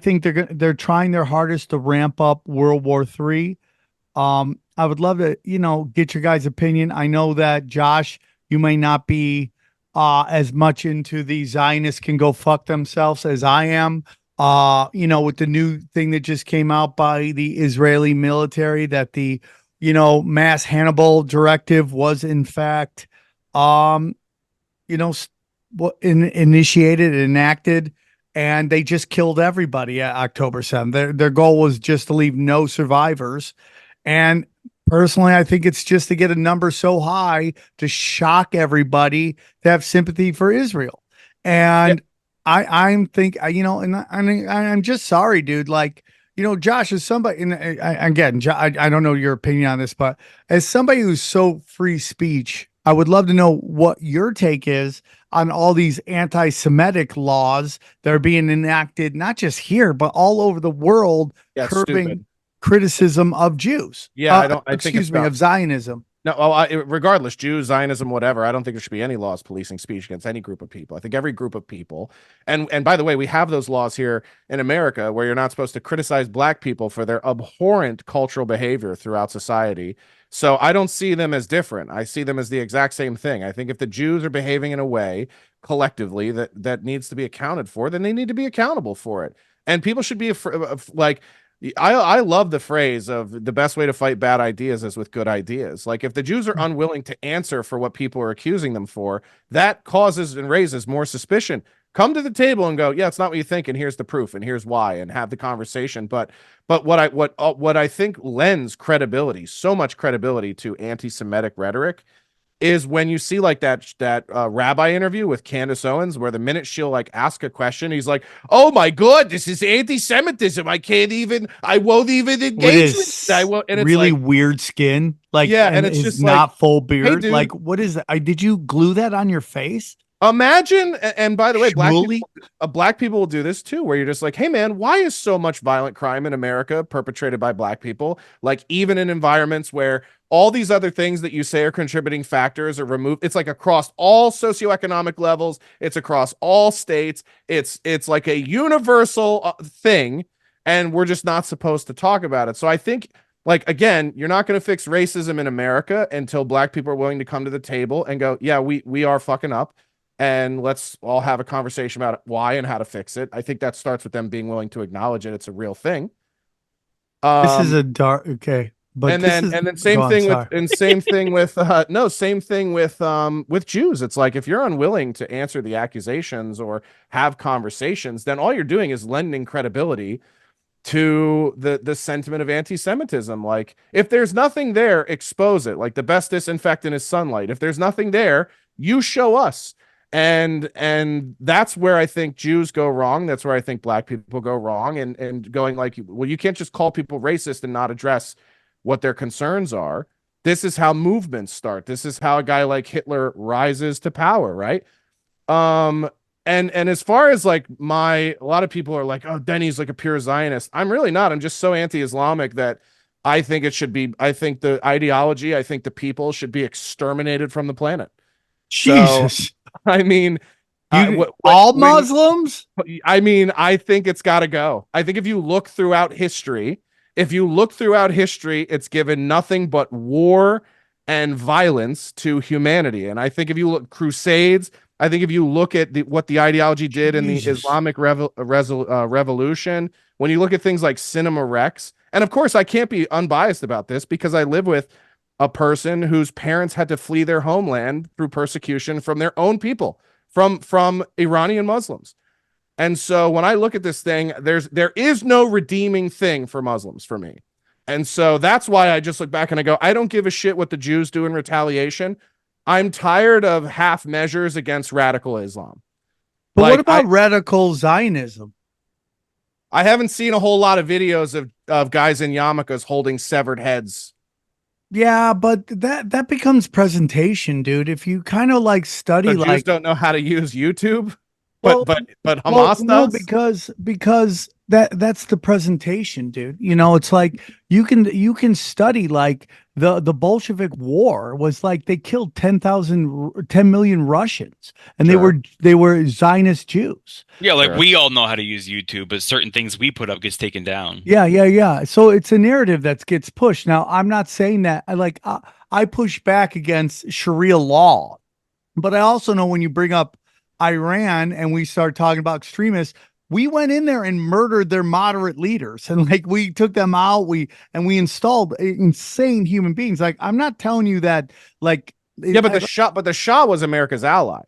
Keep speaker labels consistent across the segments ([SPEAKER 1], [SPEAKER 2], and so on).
[SPEAKER 1] think they're trying their hardest to ramp up World War III. I would love to, get your guys' opinion. I know that Josh, you may not be as much into the Zionists can go fuck themselves as I am. With the new thing that just came out by the Israeli military that the, mass Hannibal directive was in fact, um, initiated and enacted, and they just killed everybody at October 7th. Their goal was just to leave no survivors. And personally, I think it's just to get a number so high to shock everybody to have sympathy for Israel.
[SPEAKER 2] Yeah,
[SPEAKER 1] And I'm think I'm just sorry, dude. Like, Josh is somebody, and again, I don't know your opinion on this, but as somebody who's so free speech, I would love to know what your take is on all these anti-Semitic laws that are being enacted, not just here, but all over the world,
[SPEAKER 2] yeah, it's
[SPEAKER 1] curbing
[SPEAKER 2] stupid.
[SPEAKER 1] criticism of Jews.
[SPEAKER 2] Yeah, I don't. I think it's
[SPEAKER 1] Excuse me,
[SPEAKER 2] dumb.
[SPEAKER 1] of Zionism.
[SPEAKER 2] No, well, regardless, Jews, Zionism, whatever. I don't think there should be any laws policing speech against any group of people. I think every group of people, and by the way, we have those laws here in America where you're not supposed to criticize black people for their abhorrent cultural behavior throughout society. So I don't see them as different. I see them as the exact same thing. I think if the Jews are behaving in a way collectively that needs to be accounted for, then they need to be accountable for it. And people should be like I love the phrase of the best way to fight bad ideas is with good ideas. Like if the Jews are unwilling to answer for what people are accusing them for, that causes and raises more suspicion. Come to the table and go, yeah, it's not what you think, and here's the proof, and here's why, and have the conversation. But what I think lends credibility, so much credibility to anti-Semitic rhetoric is when you see like that rabbi interview with Candace Owens, where the minute she'll like ask a question, he's like, "Oh my God, this is anti-Semitism. I won't even
[SPEAKER 1] With
[SPEAKER 2] engage with it. I
[SPEAKER 1] his
[SPEAKER 2] won't." And it's
[SPEAKER 1] really
[SPEAKER 2] like,
[SPEAKER 1] weird skin, like,
[SPEAKER 2] yeah,
[SPEAKER 1] and
[SPEAKER 2] and it's
[SPEAKER 1] his
[SPEAKER 2] just like,
[SPEAKER 1] not full
[SPEAKER 2] hey,
[SPEAKER 1] beard.
[SPEAKER 2] dude,
[SPEAKER 1] Like, what is that? Did you glue that on your face?
[SPEAKER 2] imagine. And by the way,
[SPEAKER 1] Shmuley?
[SPEAKER 2] black people will do this too, where you're just like, hey man, why is so much violent crime in America perpetrated by black people? Like even in environments where all these other things that you say are contributing factors are removed. It's like across all socioeconomic levels. It's across all states. It's like a universal thing, and we're just not supposed to talk about it. So I think, like again, you're not going to fix racism in America until black people are willing to come to the table and go, yeah, we are fucking up, and let's all have a conversation about why and how to fix it. I think that starts with them being willing to acknowledge it. It's a real thing.
[SPEAKER 1] This is
[SPEAKER 2] Um,
[SPEAKER 1] a dark, okay, but
[SPEAKER 2] and
[SPEAKER 1] this
[SPEAKER 2] then
[SPEAKER 1] is,
[SPEAKER 2] and then
[SPEAKER 1] go
[SPEAKER 2] same
[SPEAKER 1] on,
[SPEAKER 2] thing with
[SPEAKER 1] sorry.
[SPEAKER 2] and same thing with no same thing with Jews. It's like if you're unwilling to answer the accusations or have conversations, then all you're doing is lending credibility to the sentiment of anti-Semitism. Like if there's nothing there, expose it. Like the best disinfectant is sunlight. If there's nothing there, you show us. And that's where I think Jews go wrong. That's where I think black people go wrong. And going like, well, you can't just call people racist and not address what their concerns are. This is how movements start. This is how a guy like Hitler rises to power, right? Um, and as far as like a lot of people are like, oh, Denny's like a pure Zionist. I'm really not. I'm just so anti-Islamic that I think it should be. I think the ideology, I think the people should be exterminated from the planet. So,
[SPEAKER 1] Jesus.
[SPEAKER 2] I mean,
[SPEAKER 1] You, all
[SPEAKER 2] when
[SPEAKER 1] Muslims?
[SPEAKER 2] I mean, I think it's got to go. I think if you look throughout history, it's given nothing but war and violence to humanity. And I think if you look crusades, I think if you look at what the ideology did in the
[SPEAKER 1] Jesus.
[SPEAKER 2] Islamic Revolution, when you look at things like Cinema Rex, and of course, I can't be unbiased about this because I live with a person whose parents had to flee their homeland through persecution from their own people, from Iranian Muslims. And so when I look at this thing, there is no redeeming thing for Muslims for me. And so that's why I just look back and I go, I don't give a shit what the Jews do in retaliation. I'm tired of half measures against radical Islam.
[SPEAKER 1] But what
[SPEAKER 2] Like
[SPEAKER 1] about radical Zionism?
[SPEAKER 2] I haven't seen a whole lot of videos of guys in yarmulkes holding severed heads.
[SPEAKER 1] Yeah, but that becomes presentation, dude. If you kind of like
[SPEAKER 2] So
[SPEAKER 1] study
[SPEAKER 2] Jews
[SPEAKER 1] like,
[SPEAKER 2] don't know how to use YouTube.
[SPEAKER 1] Well,
[SPEAKER 2] but
[SPEAKER 1] well,
[SPEAKER 2] Hamas
[SPEAKER 1] no,
[SPEAKER 2] does.
[SPEAKER 1] because that's the presentation, dude. It's like you can study like the Bolshevik War was like they killed 10 million Russians, and they
[SPEAKER 2] Sure,
[SPEAKER 1] were they were Zionist Jews.
[SPEAKER 3] Yeah, like
[SPEAKER 2] sure.
[SPEAKER 3] we all know how to use YouTube, but certain things we put up gets taken down.
[SPEAKER 1] Yeah, yeah, yeah. So it's a narrative that gets pushed. Now, I'm not saying that I push back against Sharia law. But I also know when you bring up Iran and we start talking about extremists, we went in there and murdered their moderate leaders and like we took them out. We installed insane human beings. Like I'm not telling you that like
[SPEAKER 2] Yeah, but the Shah was America's ally,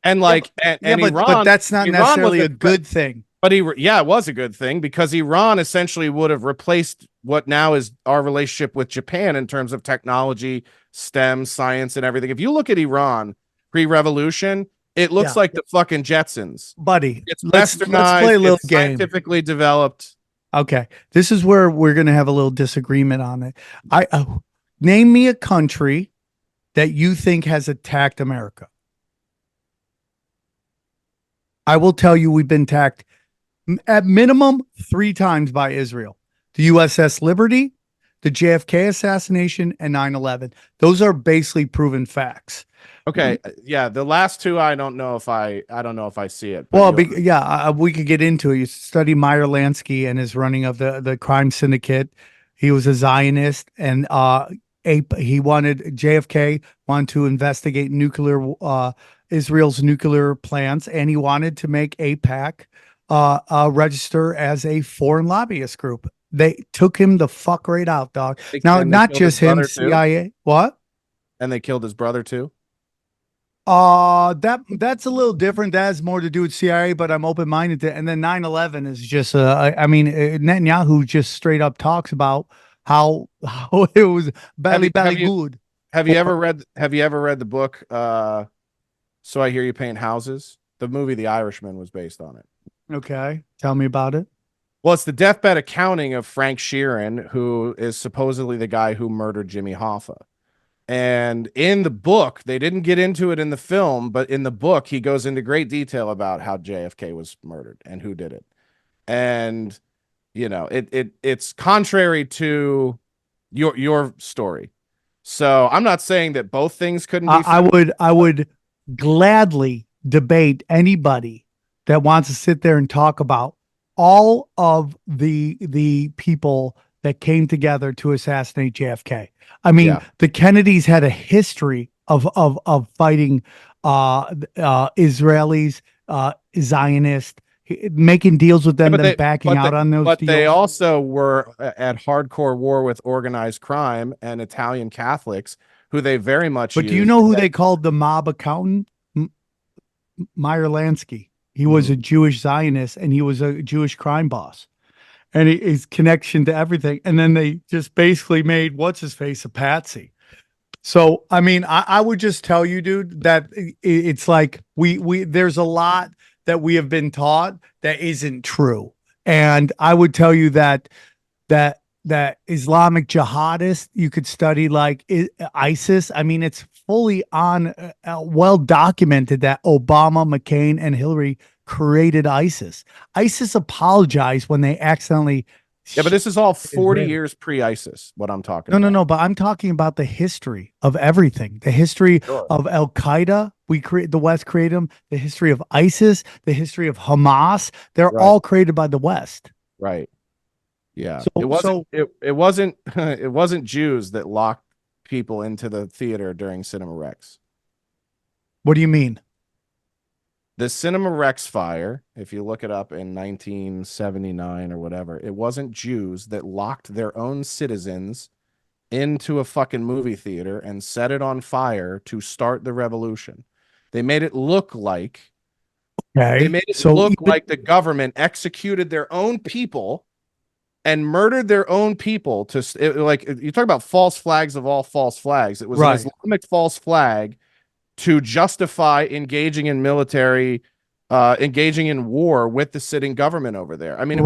[SPEAKER 2] and
[SPEAKER 1] yeah,
[SPEAKER 2] like
[SPEAKER 1] yeah,
[SPEAKER 2] and
[SPEAKER 1] but that's not
[SPEAKER 2] Iran was
[SPEAKER 1] necessarily a good thing.
[SPEAKER 2] but yeah, it was a good thing because Iran essentially would have replaced what now is our relationship with Japan in terms of technology, STEM, science, and everything. If you look at Iran pre-revolution, it looks
[SPEAKER 1] Yeah,
[SPEAKER 2] like the fucking Jetsons.
[SPEAKER 1] buddy.
[SPEAKER 2] It's
[SPEAKER 1] Let's play
[SPEAKER 2] westernized,
[SPEAKER 1] a little
[SPEAKER 2] it's
[SPEAKER 1] game.
[SPEAKER 2] scientifically developed.
[SPEAKER 1] Okay, this is where we're gonna have a little disagreement on it. Name me a country that you think has attacked America. I will tell you we've been attacked at minimum 3 times by Israel. The USS Liberty, the JFK assassination, and 9/11. Those are basically proven facts.
[SPEAKER 2] Okay, yeah, the last two I don't know if I see it. But
[SPEAKER 1] Well, yeah, we could get into it. You study Meyer Lansky and his running of the crime syndicate. He was a Zionist, and he wanted JFK wanted to investigate Israel's nuclear plans, and he wanted to make AIPAC register as a foreign lobbyist group. They took him the fuck right out, dog. Now,
[SPEAKER 2] and they
[SPEAKER 1] not
[SPEAKER 2] killed his
[SPEAKER 1] just him,
[SPEAKER 2] brother, too?
[SPEAKER 1] CIA. What?
[SPEAKER 2] And they killed his brother too.
[SPEAKER 1] That's a little different. That has more to do with CIA, but I'm open minded to. And then 9/11 is just, I mean, Netanyahu just straight up talks about how it was
[SPEAKER 2] Have
[SPEAKER 1] belly
[SPEAKER 2] you have you
[SPEAKER 1] good.
[SPEAKER 2] have you ever read the book So I Hear You Paint Houses? The movie The Irishman was based on it.
[SPEAKER 1] Okay, tell me about it.
[SPEAKER 2] Well, it's the deathbed accounting of Frank Sheeran, who is supposedly the guy who murdered Jimmy Hoffa. And in the book, they didn't get into it in the film, but in the book, he goes into great detail about how JFK was murdered and who did it. And it's contrary to your story. So I'm not saying that both things couldn't be.
[SPEAKER 1] I would gladly debate anybody that wants to sit there and talk about all of the people that came together to assassinate JFK. I mean,
[SPEAKER 2] Yeah.
[SPEAKER 1] the Kennedys had a history of fighting Israelis, Zionists, making deals with them,
[SPEAKER 2] but
[SPEAKER 1] then backing out on those
[SPEAKER 2] but
[SPEAKER 1] deals.
[SPEAKER 2] they also were at hardcore war with organized crime and Italian Catholics, who they very much.
[SPEAKER 1] But do you know who they called the mob accountant? Meyer Lansky. He was a Jewish Zionist and he was a Jewish crime boss. And his connection to everything. And then they just basically made what's his face a patsy. So I mean, I would just tell you, dude, that it's like we there's a lot that we have been taught that isn't true. And I would tell you that Islamic jihadists, you could study like ISIS. I mean, it's fully on well documented that Obama, McCain, and Hillary created ISIS. ISIS apologized when they accidentally.
[SPEAKER 2] Yeah, but this is all 40 years pre-ISIS, what I'm talking
[SPEAKER 1] No,
[SPEAKER 2] about.
[SPEAKER 1] no, but I'm talking about the history of everything. The history of Al Qaeda. The West created them. The history of ISIS, the history of Hamas. They're all created by the West.
[SPEAKER 2] Right. Yeah.
[SPEAKER 1] So,
[SPEAKER 2] it wasn't Jews that locked people into the theater during Cinema Rex.
[SPEAKER 1] what do you mean?
[SPEAKER 2] The Cinema Rex fire, if you look it up in 1979 or whatever, it wasn't Jews that locked their own citizens into a fucking movie theater and set it on fire to start the revolution. They made it look like like the government executed their own people and murdered their own people like you talk about false flags of all false flags. It was an Islamic false flag to justify engaging in war with the sitting government over there. I mean,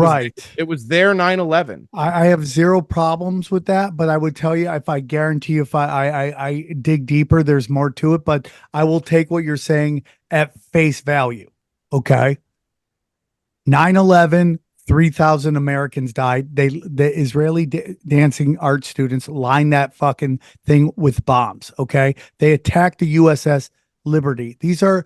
[SPEAKER 2] it was their 9/11.
[SPEAKER 1] I have zero problems with that, but I would tell you, if I guarantee you, if I dig deeper, there's more to it, but I will take what you're saying at face value. Okay. 9/11, 3,000 Americans died. The Israeli dancing art students lined that fucking thing with bombs. Okay. They attacked the USS Liberty. These are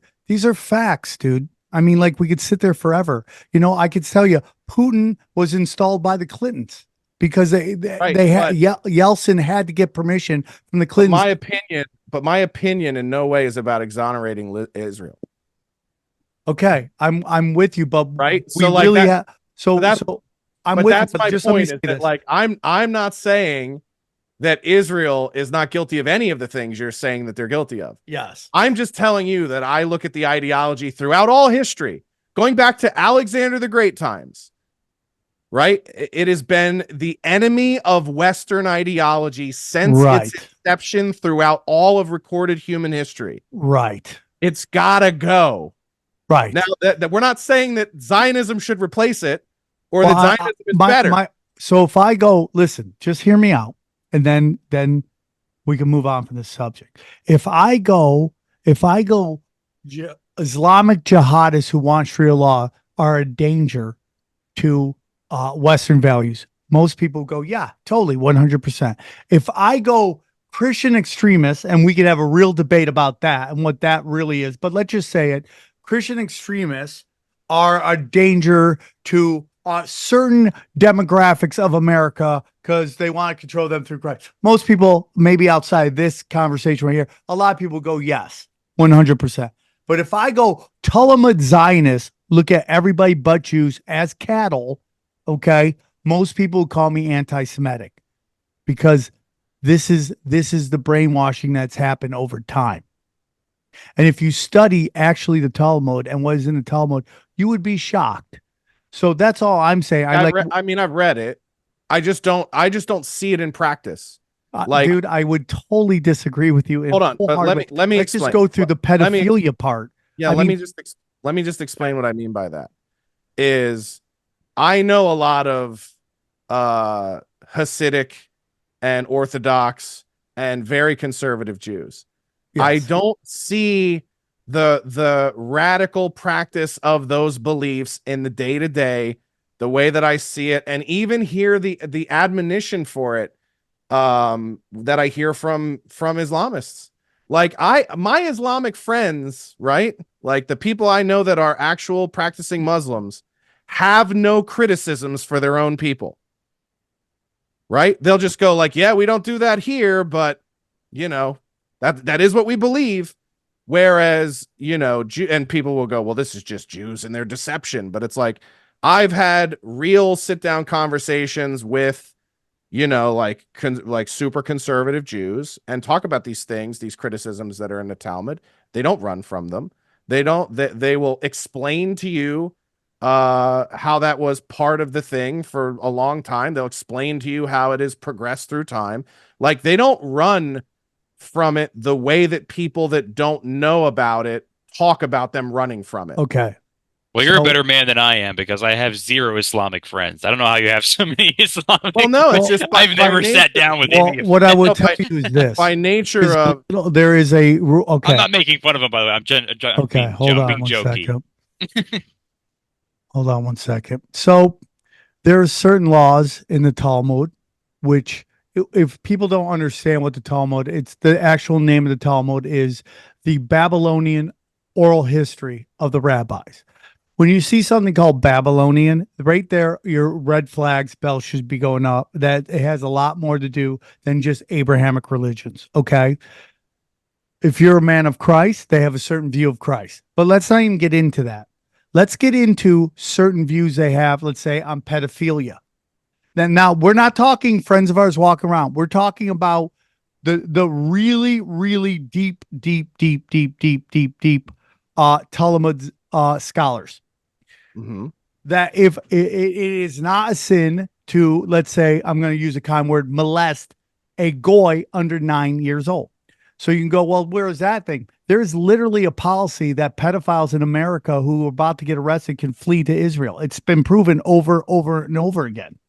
[SPEAKER 1] facts, dude. I mean, like we could sit there forever. I could tell you Putin was installed by the Clintons because
[SPEAKER 2] Right,
[SPEAKER 1] they had
[SPEAKER 2] but
[SPEAKER 1] Yeltsin had to get permission from the
[SPEAKER 2] but
[SPEAKER 1] Clintons.
[SPEAKER 2] my opinion in no way is about exonerating Israel.
[SPEAKER 1] Okay, I'm with you, but
[SPEAKER 2] Right.
[SPEAKER 1] we
[SPEAKER 2] So like
[SPEAKER 1] really
[SPEAKER 2] that,
[SPEAKER 1] have.
[SPEAKER 2] that's
[SPEAKER 1] So I'm
[SPEAKER 2] but
[SPEAKER 1] with you,
[SPEAKER 2] that's
[SPEAKER 1] but
[SPEAKER 2] my
[SPEAKER 1] just let me
[SPEAKER 2] point
[SPEAKER 1] say
[SPEAKER 2] is that
[SPEAKER 1] this.
[SPEAKER 2] like I'm not saying that Israel is not guilty of any of the things you're saying that they're guilty of.
[SPEAKER 1] Yes.
[SPEAKER 2] I'm just telling you that I look at the ideology throughout all history, going back to Alexander the Great times, right? It has been the enemy of Western ideology since its
[SPEAKER 1] Right.
[SPEAKER 2] inception throughout all of recorded human history.
[SPEAKER 1] Right.
[SPEAKER 2] It's gotta go.
[SPEAKER 1] Right.
[SPEAKER 2] Now that we're not saying that Zionism should replace it or
[SPEAKER 1] Well,
[SPEAKER 2] that Zionism is
[SPEAKER 1] my
[SPEAKER 2] better.
[SPEAKER 1] my. So if I go, listen, just hear me out, and then we can move on from this subject. If I go, Islamic jihadists who want Sharia law are a danger to Western values. Most people go, yeah, totally, 100%. If I go Christian extremists, and we could have a real debate about that and what that really is, but let's just say it, Christian extremists are a danger to certain demographics of America because they want to control them through Christ. Most people, maybe outside this conversation right here, a lot of people go, yes, 100%. But if I go Talmud Zionist, look at everybody but Jews as cattle, okay, most people call me anti-Semitic because this is the brainwashing that's happened over time. And if you study actually the Talmud and what is in the Talmud, you would be shocked. So that's all I'm saying.
[SPEAKER 2] I mean, I've read it. I just don't see it in practice. Like,
[SPEAKER 1] dude, I would totally disagree with you.
[SPEAKER 2] hold on, but let me
[SPEAKER 1] let's
[SPEAKER 2] explain.
[SPEAKER 1] just go through the
[SPEAKER 2] Let me-
[SPEAKER 1] pedophilia part.
[SPEAKER 2] Yeah,
[SPEAKER 1] I
[SPEAKER 2] let
[SPEAKER 1] mean-
[SPEAKER 2] me just explain what I mean by that. Is I know a lot of Hasidic and Orthodox and very conservative Jews.
[SPEAKER 1] Yes.
[SPEAKER 2] I don't see the radical practice of those beliefs in the day-to-day the way that I see it, and even hear the admonition for it that I hear from Islamists. Like my Islamic friends, right? Like the people I know that are actual practicing Muslims have no criticisms for their own people. Right? They'll just go like, yeah, we don't do that here, but that is what we believe. Whereas, and people will go, well, this is just Jews and their deception. But it's like, I've had real sit down conversations with, like super conservative Jews and talk about these things, these criticisms that are in the Talmud. They don't run from them. They will explain to you how that was part of the thing for a long time. They'll explain to you how it has progressed through time. Like they don't run from it the way that people that don't know about it talk about them running from it.
[SPEAKER 1] Okay.
[SPEAKER 3] Well, you're a better man than I am because I have 0 Islamic friends. I don't know how you have so many Islamic.
[SPEAKER 2] Well, no, it's just
[SPEAKER 3] I've never sat down with any of
[SPEAKER 1] what I would
[SPEAKER 2] No,
[SPEAKER 1] tell you is this.
[SPEAKER 2] by nature of
[SPEAKER 1] there is a okay.
[SPEAKER 3] I'm not making fun of him, by the way. I'm
[SPEAKER 1] Okay, hold on
[SPEAKER 3] being
[SPEAKER 1] one
[SPEAKER 3] jokey.
[SPEAKER 1] second. Hold on one second. So there are certain laws in the Talmud, which if people don't understand what the Talmud, it's the actual name of the Talmud is the Babylonian oral history of the rabbis. When you see something called Babylonian, right there, your red flags bell should be going up. That it has a lot more to do than just Abrahamic religions. Okay. If you're a man of Christ, they have a certain view of Christ. But let's not even get into that. Let's get into certain views they have, let's say, on pedophilia. Then now we're not talking friends of ours walking around. We're talking about the really, really deep Talmud scholars.
[SPEAKER 2] Mm-hmm.
[SPEAKER 1] That if it is not a sin to, let's say, I'm going to use a kind word, molest a goy under 9 years old. So you can go, well, where is that thing? There's literally a policy that pedophiles in America who are about to get arrested can flee to Israel. It's been proven over and over again.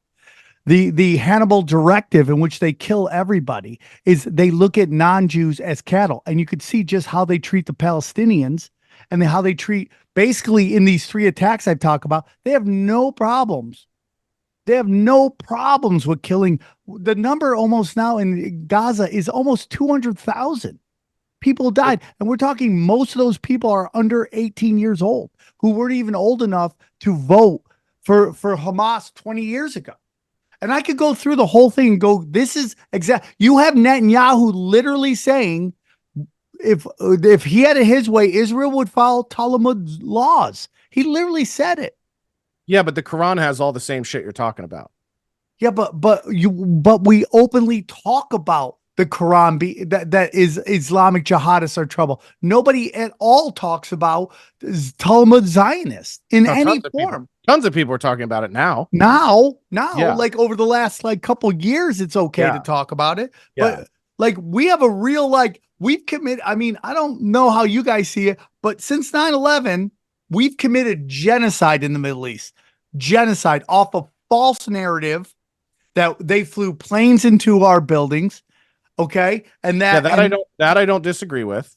[SPEAKER 1] The Hannibal directive in which they kill everybody is they look at non-Jews as cattle. And you could see just how they treat the Palestinians and how they treat, basically in these 3 attacks I've talked about, they have no problems. They have no problems with killing. The number almost now in Gaza is almost 200,000 people died. And we're talking most of those people are under 18 years old who weren't even old enough to vote for Hamas 20 years ago. And I could go through the whole thing and go, this is exact. You have Netanyahu literally saying, if he had it his way, Israel would follow Talmud's laws. He literally said it.
[SPEAKER 2] Yeah, but the Quran has all the same shit you're talking about.
[SPEAKER 1] Yeah, but we openly talk about the Quran that is Islamic jihadists are trouble. Nobody at all talks about Talmud Zionists in any form.
[SPEAKER 2] Tons of people are talking about it now.
[SPEAKER 1] Now,
[SPEAKER 2] Yeah.
[SPEAKER 1] like over the last like couple years, it's okay
[SPEAKER 2] Yeah.
[SPEAKER 1] to talk about it.
[SPEAKER 2] Yeah.
[SPEAKER 1] But like we have a real we've committed. I mean, I don't know how you guys see it, but since 9/11, we've committed genocide in the Middle East. Genocide off a false narrative that they flew planes into our buildings. Okay, and that
[SPEAKER 2] I don't disagree with.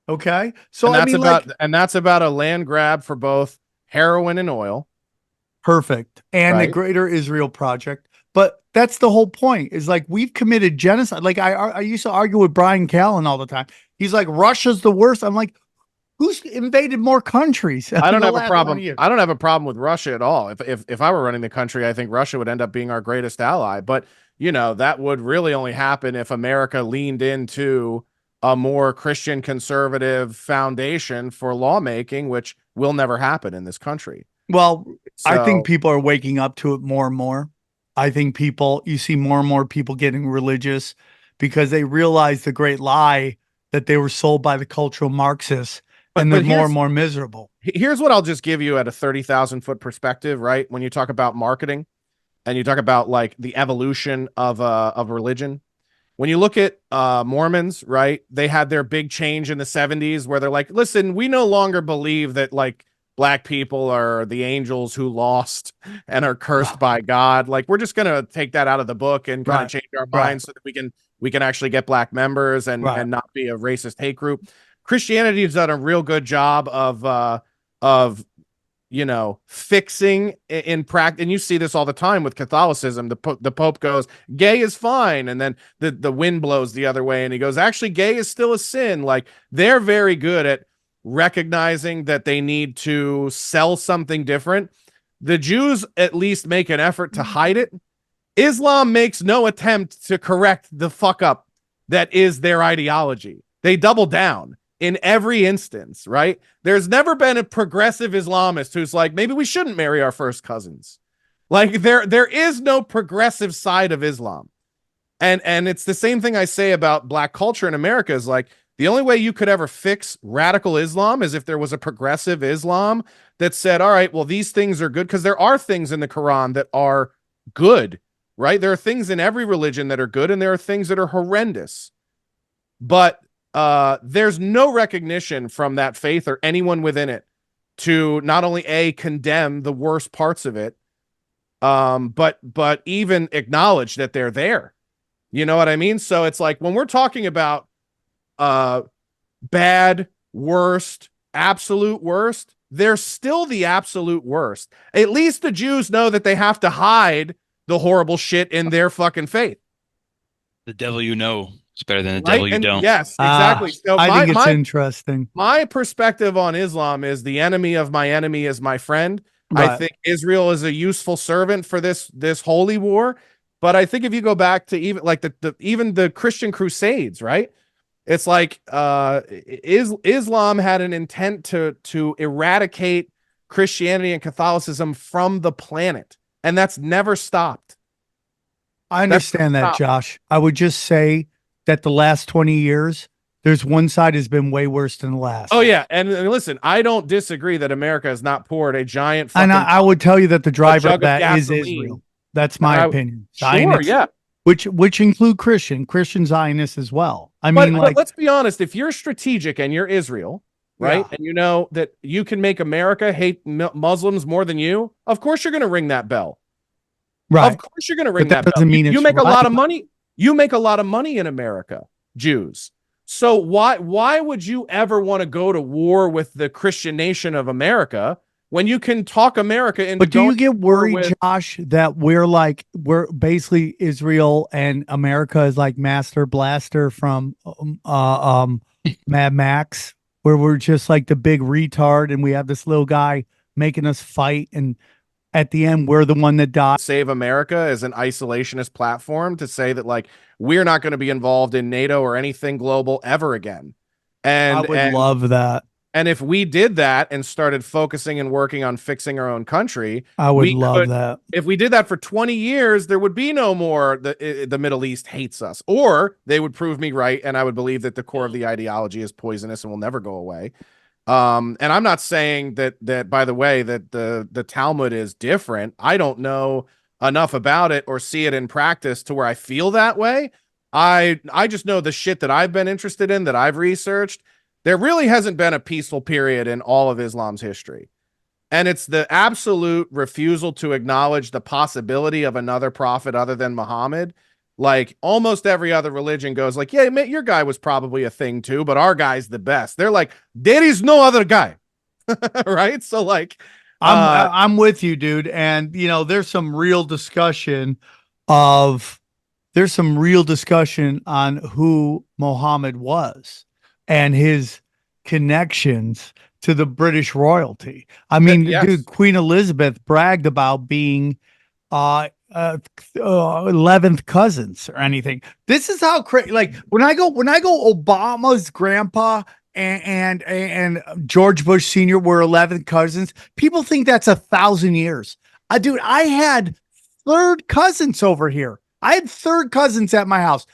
[SPEAKER 1] Okay, so
[SPEAKER 2] and
[SPEAKER 1] I
[SPEAKER 2] that's
[SPEAKER 1] mean,
[SPEAKER 2] that's about a land grab for both heroin and oil.
[SPEAKER 1] Perfect. And the
[SPEAKER 2] Right.
[SPEAKER 1] Greater Israel Project. But that's the whole point, is like we've committed genocide. Like I used to argue with Brian Callen all the time. He's like, Russia's the worst. I'm like, who's invaded more countries?
[SPEAKER 2] I don't
[SPEAKER 1] in the
[SPEAKER 2] have a
[SPEAKER 1] last
[SPEAKER 2] problem.
[SPEAKER 1] 20 years?
[SPEAKER 2] I don't have a problem with Russia at all. If I were running the country, I think Russia would end up being our greatest ally. But that would really only happen if America leaned into a more Christian conservative foundation for lawmaking, which will never happen in this country.
[SPEAKER 1] Well, I
[SPEAKER 2] So-
[SPEAKER 1] think people are waking up to it more and more. I think you see more and more people getting religious because they realize the great lie that they were sold by the cultural Marxists, and they're more and more miserable.
[SPEAKER 2] Here's what I'll just give you at a 30,000 foot perspective, right? When you talk about marketing and you talk about like the evolution of religion, when you look at Mormons, right? They had their big change in the 70s where they're like, listen, we no longer believe that like Black people are the angels who lost and are cursed by God. Like, we're just gonna take that out of the book and kind of change our minds so that we can actually get Black members and not be a racist hate group. Christianity has done a real good job of fixing in practice, and you see this all the time with Catholicism. The Pope goes, gay is fine, and then the wind blows the other way and he goes, actually gay is still a sin. Like, they're very good at recognizing that they need to sell something different. The Jews at least make an effort to hide it. Islam makes no attempt to correct the fuck up that is their ideology. They double down in every instance, right? There's never been a progressive Islamist who's like, maybe we shouldn't marry our first cousins. Like, there is no progressive side of Islam. And it's the same thing I say about Black culture in America, is like, the only way you could ever fix radical Islam is if there was a progressive Islam that said, all right, well, these things are good, because there are things in the Quran that are good, right? There are things in every religion that are good, and there are things that are horrendous. But there's no recognition from that faith or anyone within it to not only condemn the worst parts of it, but even acknowledge that they're there. You know what I mean? So it's like, when we're talking about bad, worst, absolute worst, they're still the absolute worst. At least the Jews know that they have to hide the horrible shit in their fucking faith.
[SPEAKER 3] The devil you know is better than the devil you don't.
[SPEAKER 2] Yes, exactly. So
[SPEAKER 1] I think it's interesting.
[SPEAKER 2] My perspective on Islam is the enemy of my enemy is my friend.
[SPEAKER 1] Right.
[SPEAKER 2] I think Israel is a useful servant for this holy war. But I think if you go back to even like even the Christian Crusades, right? It's like Islam had an intent to eradicate Christianity and Catholicism from the planet, and that's never stopped.
[SPEAKER 1] I understand that, Josh. I would just say that the last 20 years, there's one side has been way worse than the last.
[SPEAKER 2] Oh yeah, and listen, I don't disagree that America has not poured a giant fucking,
[SPEAKER 1] and I would tell you that the driver
[SPEAKER 2] jug
[SPEAKER 1] of
[SPEAKER 2] of
[SPEAKER 1] that is
[SPEAKER 2] gasoline.
[SPEAKER 1] Israel. That's my opinion.
[SPEAKER 2] Sure,
[SPEAKER 1] Zionists,
[SPEAKER 2] yeah.
[SPEAKER 1] which include Christian Zionists as well. I
[SPEAKER 2] But
[SPEAKER 1] mean, like,
[SPEAKER 2] let's be honest, if you're strategic and you're Israel, right, and you know that you can make America hate Muslims more than you, of course you're going to ring that bell.
[SPEAKER 1] right.
[SPEAKER 2] Of course you're going to ring
[SPEAKER 1] But that
[SPEAKER 2] that bell.
[SPEAKER 1] doesn't mean
[SPEAKER 2] You
[SPEAKER 1] it's
[SPEAKER 2] make a lot
[SPEAKER 1] right.
[SPEAKER 2] of money. You make a lot of money in America, Jews. So why would you ever want to go to war with the Christian nation of America when you can talk America into
[SPEAKER 1] But do you
[SPEAKER 2] going
[SPEAKER 1] get
[SPEAKER 2] to war
[SPEAKER 1] worried,
[SPEAKER 2] with?
[SPEAKER 1] Josh, that we're basically Israel and America is like Master Blaster from Mad Max, where we're just like the big retard and we have this little guy making us fight, and at the end we're the one that dies.
[SPEAKER 2] Save America as an isolationist platform to say that like we're not going to be involved in NATO or anything global ever again.
[SPEAKER 1] I
[SPEAKER 2] And
[SPEAKER 1] would love that.
[SPEAKER 2] and if we did that and started focusing and working on fixing our own country,
[SPEAKER 1] I would
[SPEAKER 2] we
[SPEAKER 1] love
[SPEAKER 2] could,
[SPEAKER 1] that.
[SPEAKER 2] if we did that for 20 years, there would be no more the Middle East hates us, or they would prove me right and I would believe that the core of the ideology is poisonous and will never go away. And I'm not saying that by the way that the Talmud is different. I don't know enough about it or see it in practice to where I feel that way. I just know the shit that I've been interested in, that I've researched. There really hasn't been a peaceful period in all of Islam's history. And it's the absolute refusal to acknowledge the possibility of another prophet other than Muhammad. Like almost every other religion goes like, yeah, mate, your guy was probably a thing too, but our guy's the best. They're like, there is no other guy. Right? So like,
[SPEAKER 1] I'm with you, dude. And you know, of there's some real discussion on who Muhammad was and his connections to the British royalty. I mean,
[SPEAKER 2] yes.
[SPEAKER 1] dude, Queen Elizabeth bragged about being 11th cousins or anything. This is how crazy. Like when I go Obama's grandpa and George Bush Sr. were 11th cousins. People think that's 1,000 years. Dude, I had third cousins over here. I had third cousins at my house.